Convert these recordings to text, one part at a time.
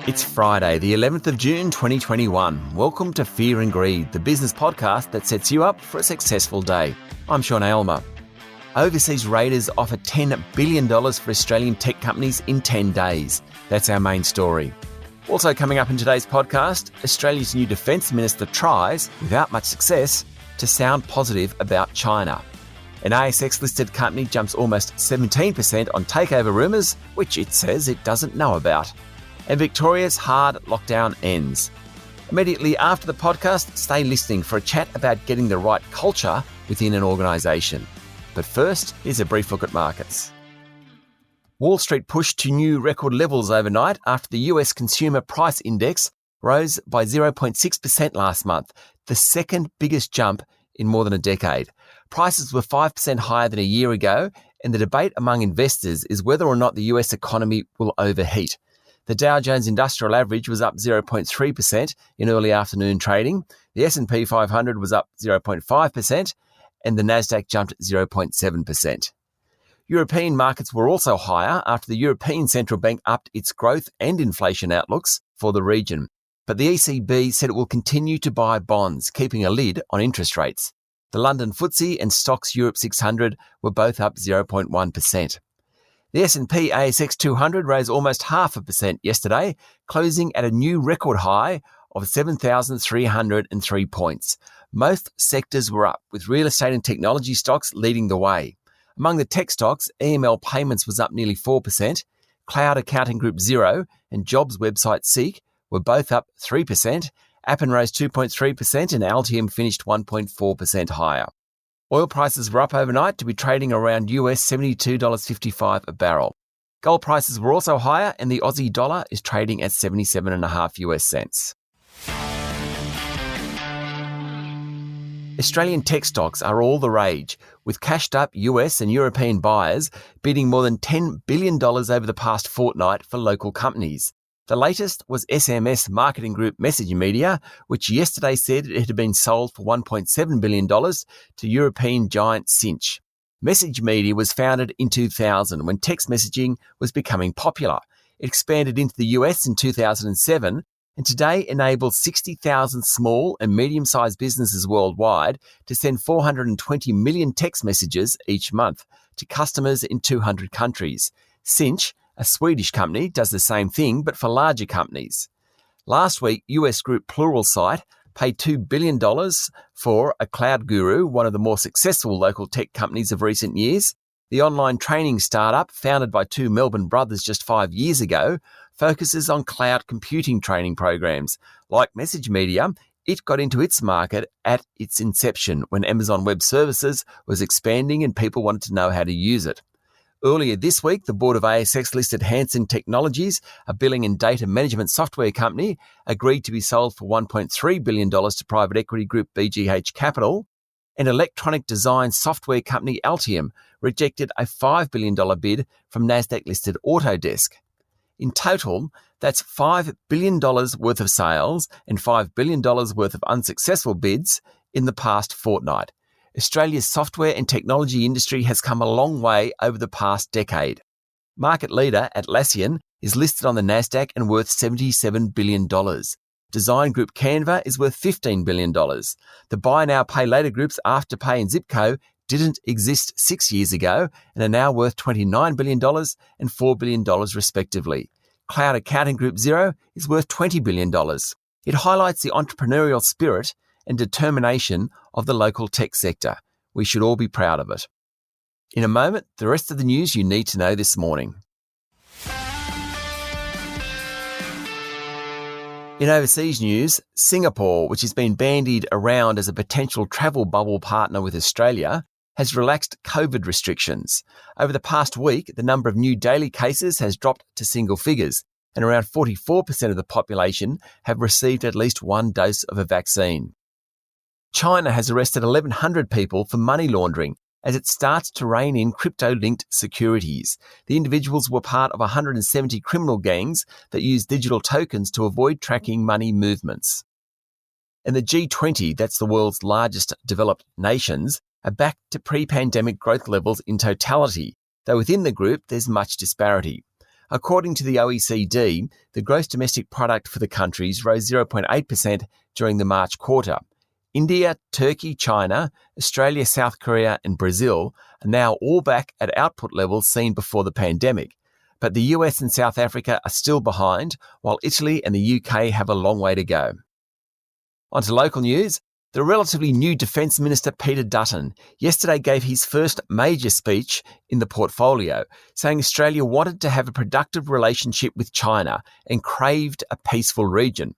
It's Friday, the 11th of June 2021. Welcome to Fear and Greed, the business podcast that sets you up for a successful day. I'm Sean Aylmer. Overseas raiders offer $10 billion for Australian tech companies in 10 days. That's our main story. Also coming up in today's podcast, Australia's new Defence Minister tries, without much success, to sound positive about China. An ASX-listed company jumps almost 17% on takeover rumours, which it says it doesn't know about. And Victoria's hard lockdown ends. Immediately after the podcast, stay listening for a chat about getting the right culture within an organisation. But first, here's a brief look at markets. Wall Street pushed to new record levels overnight after the US Consumer Price Index rose by 0.6% last month, the second biggest jump in more than a decade. Prices were 5% higher than a year ago, and the debate among investors is whether or not the US economy will overheat. The Dow Jones Industrial Average was up 0.3% in early afternoon trading. The S&P 500 was up 0.5%, and the Nasdaq jumped 0.7%. European markets were also higher after the European Central Bank upped its growth and inflation outlooks for the region. But the ECB said it will continue to buy bonds, keeping a lid on interest rates. The London FTSE and Stocks Europe 600 were both up 0.1%. The S&P ASX 200 rose almost 0.5% yesterday, closing at a new record high of 7,303 points. Most sectors were up, with real estate and technology stocks leading the way. Among the tech stocks, EML Payments was up nearly 4%, cloud accounting group Xero and jobs website Seek were both up 3%, Appen rose 2.3% and Altium finished 1.4% higher. Oil prices were up overnight to be trading around US $72.55 a barrel. Gold prices were also higher and the Aussie dollar is trading at 77.5 US cents. Australian tech stocks are all the rage, with cashed-up US and European buyers bidding more than $10 billion over the past fortnight for local companies. The latest was SMS marketing group Message Media, which yesterday said it had been sold for $1.7 billion to European giant Cinch. Message Media was founded in 2000 when text messaging was becoming popular. It expanded into the US in 2007 and today enables 60,000 small and medium-sized businesses worldwide to send 420 million text messages each month to customers in 200 countries. Cinch, a Swedish company, does the same thing, but for larger companies. Last week, US group Pluralsight paid $2 billion for a cloud guru, one of the more successful local tech companies of recent years. The online training startup, founded by two Melbourne brothers just 5 years ago, focuses on cloud computing training programs. Like Message Media, it got into its market at its inception when Amazon Web Services was expanding and people wanted to know how to use it. Earlier this week, the board of ASX-listed Hansen Technologies, a billing and data management software company, agreed to be sold for $1.3 billion to private equity group BGH Capital, and electronic design software company Altium rejected a $5 billion bid from Nasdaq-listed Autodesk. In total, that's $5 billion worth of sales and $5 billion worth of unsuccessful bids in the past fortnight. Australia's software and technology industry has come a long way over the past decade. Market leader Atlassian is listed on the Nasdaq and worth $77 billion. Design group Canva is worth $15 billion. The buy now, pay later groups Afterpay and Zipco didn't exist 6 years ago and are now worth $29 billion and $4 billion respectively. Cloud accounting group Xero is worth $20 billion. It highlights the entrepreneurial spirit and determination of the local tech sector. We should all be proud of it. In a moment, the rest of the news you need to know this morning. In overseas news, Singapore, which has been bandied around as a potential travel bubble partner with Australia, has relaxed COVID restrictions. Over the past week, the number of new daily cases has dropped to single figures, and around 44% of the population have received at least one dose of a vaccine. China has arrested 1,100 people for money laundering as it starts to rein in crypto-linked securities. The individuals were part of 170 criminal gangs that use digital tokens to avoid tracking money movements. And the G20, that's the world's largest developed nations, are back to pre-pandemic growth levels in totality, though within the group there's much disparity. According to the OECD, the gross domestic product for the countries rose 0.8% during the March quarter. India, Turkey, China, Australia, South Korea and Brazil are now all back at output levels seen before the pandemic. But the US and South Africa are still behind, while Italy and the UK have a long way to go. On to local news. The relatively new Defence Minister Peter Dutton yesterday gave his first major speech in the portfolio, saying Australia wanted to have a productive relationship with China and craved a peaceful region.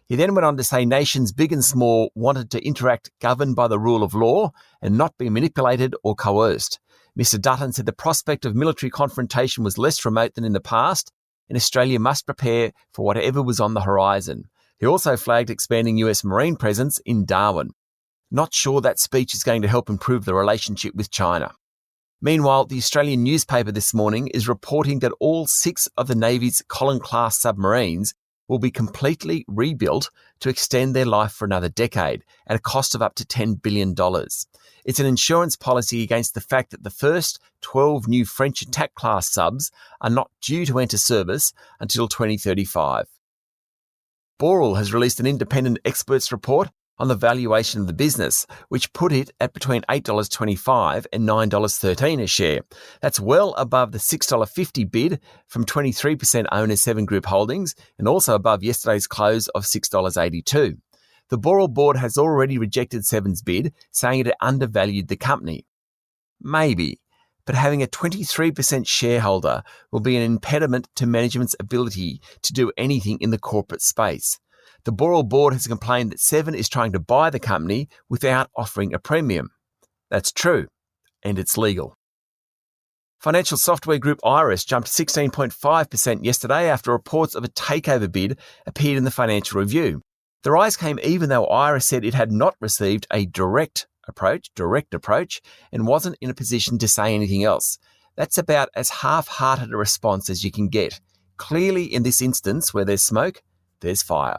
He then went on to say nations big and small wanted to interact governed by the rule of law and not be manipulated or coerced. Mr Dutton said the prospect of military confrontation was less remote than in the past, and Australia must prepare for whatever was on the horizon. He also flagged expanding US Marine presence in Darwin. Not sure that speech is going to help improve the relationship with China. Meanwhile, the Australian newspaper this morning is reporting that all 6 of the Navy's Collins-class submarines will be completely rebuilt to extend their life for another decade at a cost of up to $10 billion. It's an insurance policy against the fact that the first 12 new French attack-class subs are not due to enter service until 2035. Boral has released an independent experts report on the valuation of the business, which put it at between $8.25 and $9.13 a share. That's well above the $6.50 bid from 23% owner Seven Group Holdings and also above yesterday's close of $6.82. The Boral board has already rejected Seven's bid, saying it had undervalued the company. Maybe, but having a 23% shareholder will be an impediment to management's ability to do anything in the corporate space. The Boral board has complained that Seven is trying to buy the company without offering a premium. That's true, and it's legal. Financial software group Iris jumped 16.5% yesterday after reports of a takeover bid appeared in the Financial Review. The rise came even though Iris said it had not received a direct approach, and wasn't in a position to say anything else. That's about as half-hearted a response as you can get. Clearly, in this instance, where there's smoke, there's fire.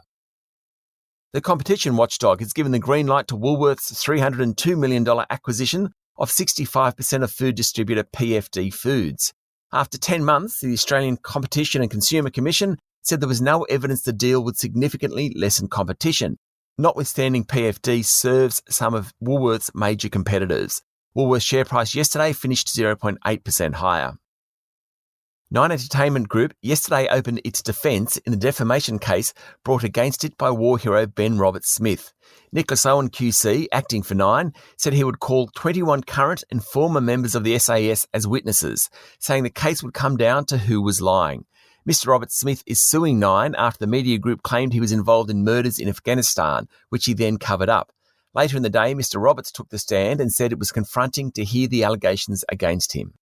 The competition watchdog has given the green light to Woolworth's $302 million acquisition of 65% of food distributor PFD Foods. After 10 months, the Australian Competition and Consumer Commission said there was no evidence the deal would significantly lessen competition, notwithstanding PFD serves some of Woolworth's major competitors. Woolworth's share price yesterday finished 0.8% higher. Nine Entertainment Group yesterday opened its defence in the defamation case brought against it by war hero Ben Roberts-Smith. Nicholas Owen QC, acting for Nine, said he would call 21 current and former members of the SAS as witnesses, saying the case would come down to who was lying. Mr Roberts-Smith is suing Nine after the media group claimed he was involved in murders in Afghanistan, which he then covered up. Later in the day, Mr Roberts took the stand and said it was confronting to hear the allegations against him.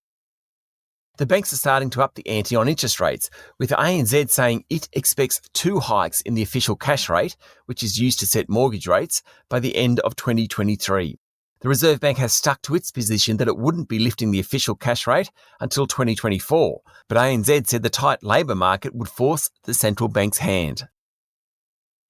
The banks are starting to up the ante on interest rates, with ANZ saying it expects 2 hikes in the official cash rate, which is used to set mortgage rates, by the end of 2023. The Reserve Bank has stuck to its position that it wouldn't be lifting the official cash rate until 2024, but ANZ said the tight labour market would force the central bank's hand.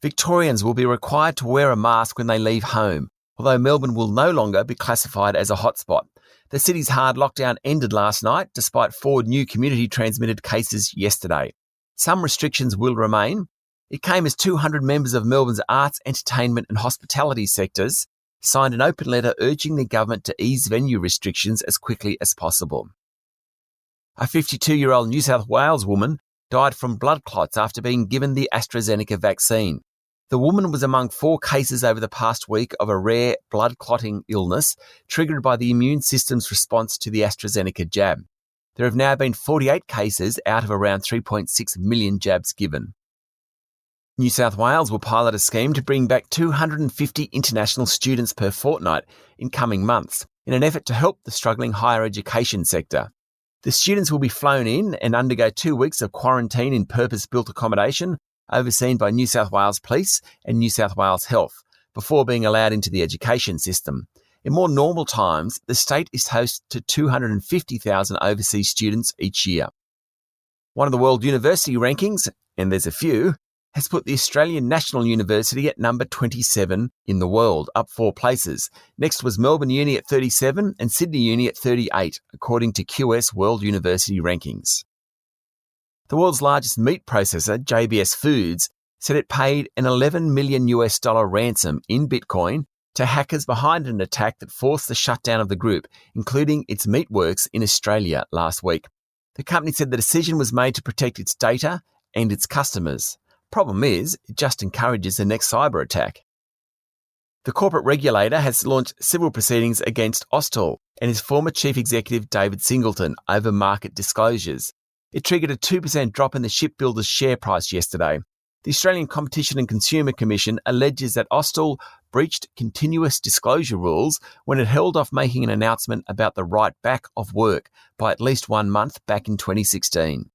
Victorians will be required to wear a mask when they leave home, although Melbourne will no longer be classified as a hotspot. The city's hard lockdown ended last night, despite 4 new community-transmitted cases yesterday. Some restrictions will remain. It came as 200 members of Melbourne's arts, entertainment and hospitality sectors signed an open letter urging the government to ease venue restrictions as quickly as possible. A 52-year-old New South Wales woman died from blood clots after being given the AstraZeneca vaccine. The woman was among 4 cases over the past week of a rare blood clotting illness triggered by the immune system's response to the AstraZeneca jab. There have now been 48 cases out of around 3.6 million jabs given. New South Wales will pilot a scheme to bring back 250 international students per fortnight in coming months in an effort to help the struggling higher education sector. The students will be flown in and undergo 2 weeks of quarantine in purpose-built accommodation overseen by New South Wales Police and New South Wales Health before being allowed into the education system. In more normal times, the state is host to 250,000 overseas students each year. One of the World University rankings, and there's a few, has put the Australian National University at number 27 in the world, up 4 places. Next was Melbourne Uni at 37 and Sydney Uni at 38, according to QS World University Rankings. The world's largest meat processor, JBS Foods, said it paid an $11 million ransom in Bitcoin to hackers behind an attack that forced the shutdown of the group, including its meatworks in Australia last week. The company said the decision was made to protect its data and its customers. Problem is, it just encourages the next cyber attack. The corporate regulator has launched civil proceedings against Aussie and his former chief executive David Singleton over market disclosures. It triggered a 2% drop in the shipbuilder's share price yesterday. The Australian Competition and Consumer Commission alleges that Aussie breached continuous disclosure rules when it held off making an announcement about the right back of work by at least 1 month back in 2016.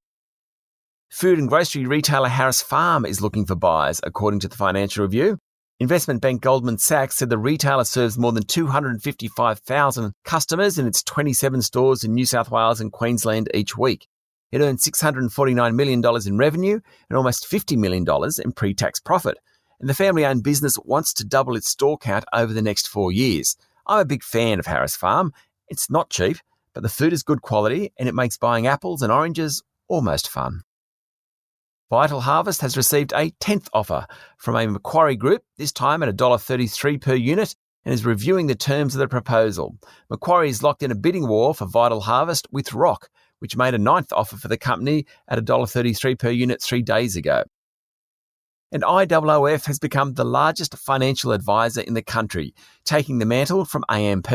Food and grocery retailer Harris Farm is looking for buyers, according to the Financial Review. Investment bank Goldman Sachs said the retailer serves more than 255,000 customers in its 27 stores in New South Wales and Queensland each week. It earned $649 million in revenue and almost $50 million in pre-tax profit. And the family-owned business wants to double its store count over the next 4 years. I'm a big fan of Harris Farm. It's not cheap, but the food is good quality and it makes buying apples and oranges almost fun. Vital Harvest has received a 10th offer from a Macquarie Group, this time at $1.33 per unit, and is reviewing the terms of the proposal. Macquarie is locked in a bidding war for Vital Harvest with Rock, which made a 9th offer for the company at $1.33 per unit 3 days ago. And IOOF has become the largest financial advisor in the country, taking the mantle from AMP.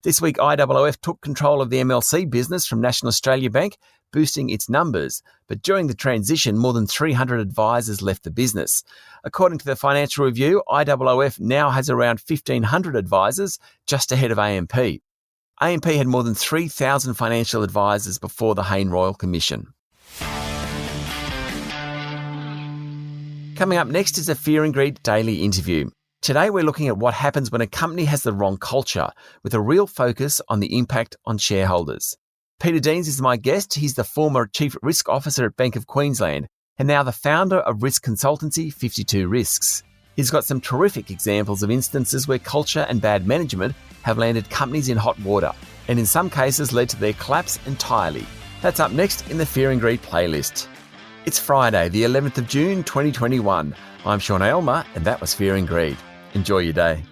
This week, IOOF took control of the MLC business from National Australia Bank, boosting its numbers. But during the transition, more than 300 advisors left the business. According to the Financial Review, IOOF now has around 1,500 advisors, just ahead of AMP. AMP had more than 3,000 financial advisors before the Hayne Royal Commission. Coming up next is a Fear and Greed Daily interview. Today we're looking at what happens when a company has the wrong culture, with a real focus on the impact on shareholders. Peter Deans is my guest. He's the former Chief Risk Officer at Bank of Queensland and now the founder of risk consultancy 52 Risks. He's got some terrific examples of instances where culture and bad management have landed companies in hot water and in some cases led to their collapse entirely. That's up next in the Fear and Greed playlist. It's Friday, the 11th of June 2021. I'm Sean Aylmer and that was Fear and Greed. Enjoy your day.